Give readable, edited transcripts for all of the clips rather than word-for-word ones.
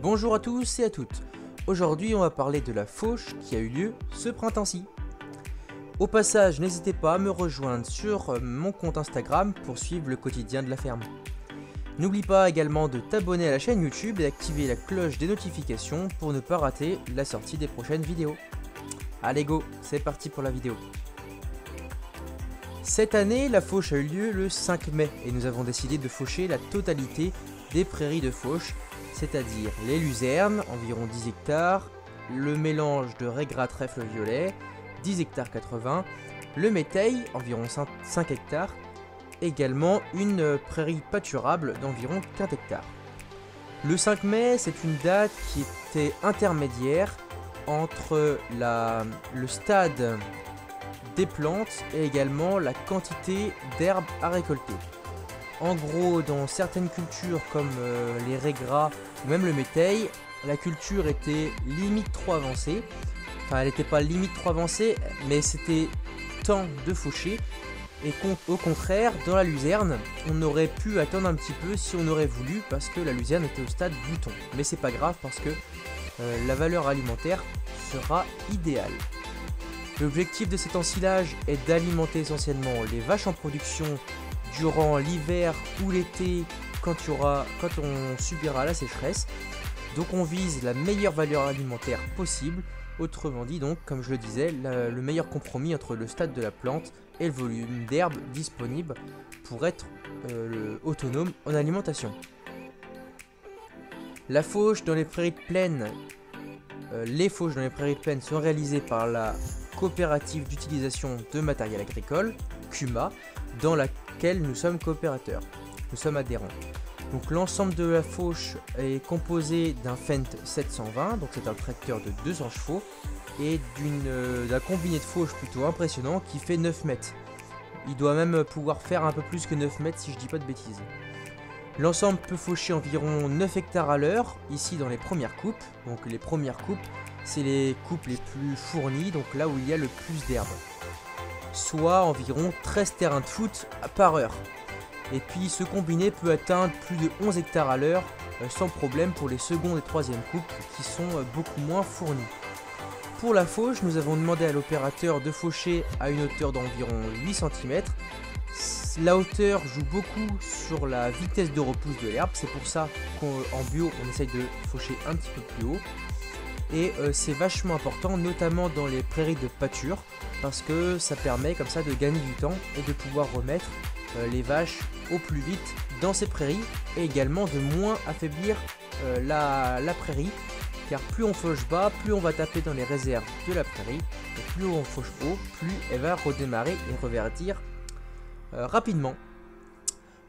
Bonjour à tous et à toutes. Aujourd'hui on va parler de la fauche qui a eu lieu ce printemps-ci. Au passage, n'hésitez pas à me rejoindre sur mon compte Instagram pour suivre le quotidien de la ferme. N'oublie pas également de t'abonner à la chaîne YouTube et d'activer la cloche des notifications pour ne pas rater la sortie des prochaines vidéos. Allez go, c'est parti pour la vidéo. Cette année, la fauche a eu lieu le 5 mai et nous avons décidé de faucher la totalité des prairies de fauche, c'est-à-dire les luzernes, environ 10 hectares, le mélange de régrat trèfle violet, 10 hectares 80, le méteil, environ 5 hectares, également une prairie pâturable d'environ 15 hectares. Le 5 mai, c'est une date qui était intermédiaire entre le stade des plantes et également la quantité d'herbes à récolter. En gros, dans certaines cultures comme les raigrats ou même le méteil, la culture était limite trop avancée. Enfin, elle n'était pas limite trop avancée, mais c'était temps de faucher. Et au contraire, dans la luzerne, on aurait pu attendre un petit peu si on aurait voulu, parce que la luzerne était au stade bouton. Mais c'est pas grave parce que la valeur alimentaire sera idéale. L'objectif de cet ensilage est d'alimenter essentiellement les vaches en production durant l'hiver ou l'été quand on subira la sécheresse. Donc on vise la meilleure valeur alimentaire possible, autrement dit donc, comme je le disais, le meilleur compromis entre le stade de la plante et le volume d'herbe disponible pour être autonome en alimentation. La fauche dans les prairies de plaine, les fauches dans les prairies de plaine sont réalisées par la coopérative d'utilisation de matériel agricole, CUMA, dans laquelle nous sommes coopérateurs, nous sommes adhérents. Donc l'ensemble de la fauche est composé d'un Fendt 720, donc c'est un tracteur de 200 chevaux, et d'un combiné de fauche plutôt impressionnant qui fait 9 mètres. Il doit même pouvoir faire un peu plus que 9 mètres si je dis pas de bêtises. L'ensemble peut faucher environ 9 hectares à l'heure, ici dans les premières coupes. Donc les premières coupes, c'est les coupes les plus fournies, donc là où il y a le plus d'herbe. Soit environ 13 terrains de foot par heure. Et puis ce combiné peut atteindre plus de 11 hectares à l'heure sans problème pour les secondes et troisièmes coupes qui sont beaucoup moins fournies. Pour la fauche, nous avons demandé à l'opérateur de faucher à une hauteur d'environ 8 cm. La hauteur joue beaucoup sur la vitesse de repousse de l'herbe, c'est pour ça qu'en bio on essaye de faucher un petit peu plus haut. Et c'est vachement important, notamment dans les prairies de pâture, parce que ça permet comme ça de gagner du temps et de pouvoir remettre les vaches au plus vite dans ces prairies, et également de moins affaiblir la prairie, car plus on fauche bas, plus on va taper dans les réserves de la prairie, et plus on fauche haut, plus elle va redémarrer et reverdir rapidement.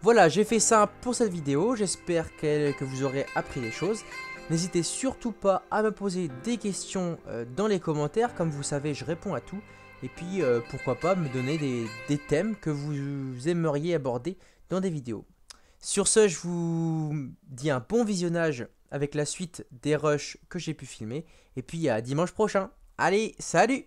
Voilà, j'ai fait ça pour cette vidéo, j'espère que vous aurez appris des choses. N'hésitez surtout pas à me poser des questions dans les commentaires, comme vous savez je réponds à tout. Et puis pourquoi pas me donner des thèmes que vous aimeriez aborder dans des vidéos. Sur ce, je vous dis un bon visionnage avec la suite des rushs que j'ai pu filmer. Et puis à dimanche prochain. Allez, salut!